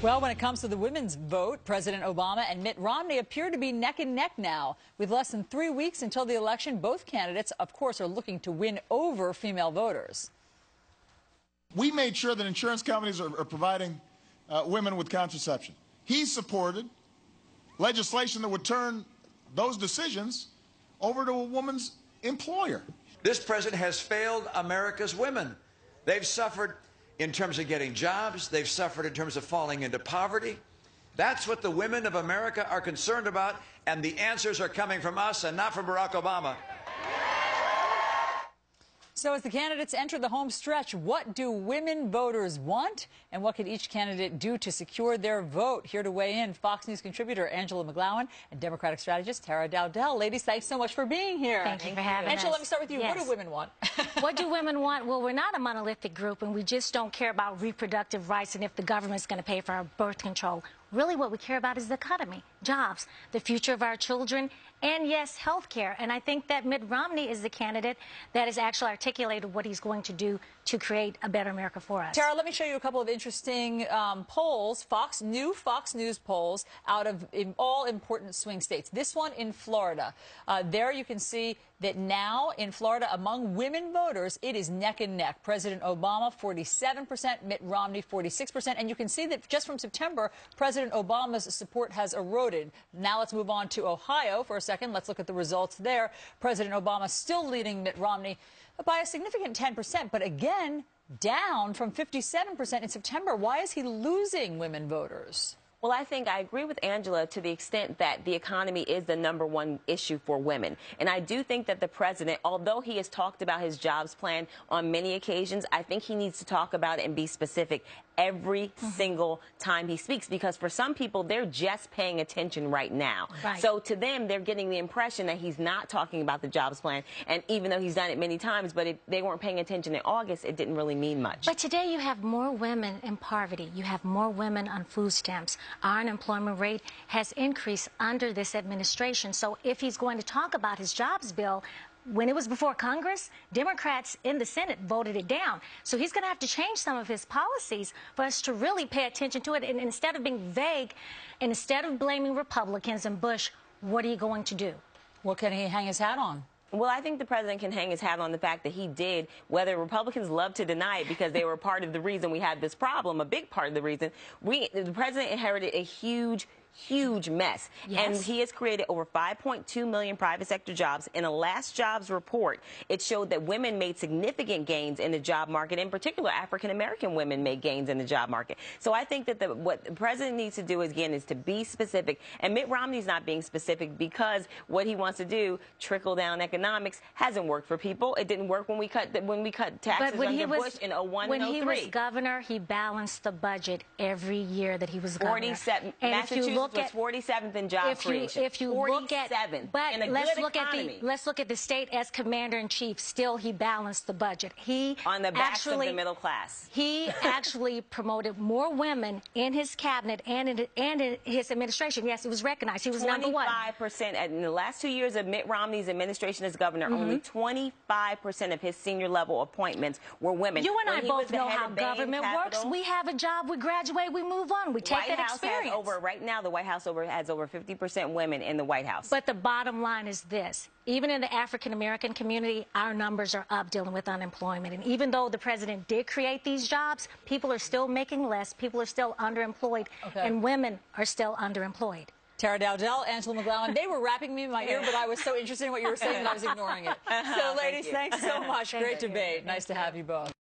Well, when it comes to the women's vote, President Obama and Mitt Romney appear to be neck and neck now. With less than 3 weeks until the election, both candidates, of course, are looking to win over female voters. We made sure that insurance companies are providing women with contraception. He supported legislation that would turn those decisions over to a woman's employer. This president has failed America's women. They've suffered in terms of getting jobs. They've suffered in terms of falling into poverty. That's what the women of America are concerned about, and the answers are coming from us and not from Barack Obama. So as the candidates enter the home stretch, what do women voters want? And what can each candidate do to secure their vote? Here to weigh in, Fox News contributor Angela McGlowan and Democratic strategist Dowdell. Ladies, thanks so much for being here. Thank you for having us. Angela, let me start with you. Yes. What do women want? What do women want? Well, we're not a monolithic group, and we just don't care about reproductive rights and if the government's going to pay for our birth control. Really, what we care about is the economy, jobs, the future of our children, and, yes, health care. And I think that Mitt Romney is the candidate that has actually articulated what he's going to do to create a better America for us. Tara, let me show you a couple of interesting polls, new Fox News polls out of all important swing states. This one in Florida. There you can see that now in Florida, among women voters, it is neck and neck. President Obama, 47%, Mitt Romney, 46%. And you can see that just from September, President Obama's support has eroded. Now let's move on to Ohio for a second. Let's look at the results there. President Obama still leading Mitt Romney by a significant 10%, but again, down from 57% in September. Why is he losing women voters? Well, I think I agree with Angela to the extent that the economy is the #1 issue for women. And I do think that the president, although he has talked about his jobs plan on many occasions, I think he needs to talk about it and be specific every single time he speaks, because for some people, they're just paying attention right now. Right. So to them, they're getting the impression that he's not talking about the jobs plan. And even though he's done it many times, but if they weren't paying attention in August, it didn't really mean much. But today you have more women in poverty. You have more women on food stamps. Our unemployment rate has increased under this administration. So if he's going to talk about his jobs bill, when it was before Congress, Democrats in the Senate voted it down. So he's going to have to change some of his policies for us to really pay attention to it. And instead of being vague, and instead of blaming Republicans and Bush, what are you going to do? What can he hang his hat on? Well, I think the president can hang his hat on the fact that he did, whether Republicans love to deny it because they were part of the reason we had this problem, a big part of the reason. The president inherited a huge mess. Yes. And he has created over 5.2 million private sector jobs. In a last jobs report, it showed that women made significant gains in the job market. In particular, African-American women made gains in the job market. So I think that what the president needs to do, again, is to be specific. And Mitt Romney's not being specific because what he wants to do, trickle-down economics, hasn't worked for people. It didn't work when we cut taxes under Bush in 01 and 03. When he was governor, he balanced the budget every year that he was governor. 47. Massachusetts was 47th in job creation. If you look at, but in a let's good look economy. at let's look at the state as commander-in-chief. Still, he balanced the budget. He on the backs of the middle class. He actually promoted more women in his cabinet and in his administration. Yes, it was recognized. He was #1. 25% in the last 2 years of Mitt Romney's administration as governor. Only 25% of his senior level appointments were women. You and I both know how government works. We have a job, we graduate, we move on, we take that experience. Right now, the White House has over 50% women in the White House. But the bottom line is this. Even in the African-American community, our numbers are up dealing with unemployment. And even though the president did create these jobs, people are still making less, people are still underemployed, and women are still underemployed. Tara Dowdell, Angela McGlowan, they were rapping me in my ear, but I was so interested in what you were saying that I was ignoring it. So, ladies, thanks so much. Great debate. Nice to have you both.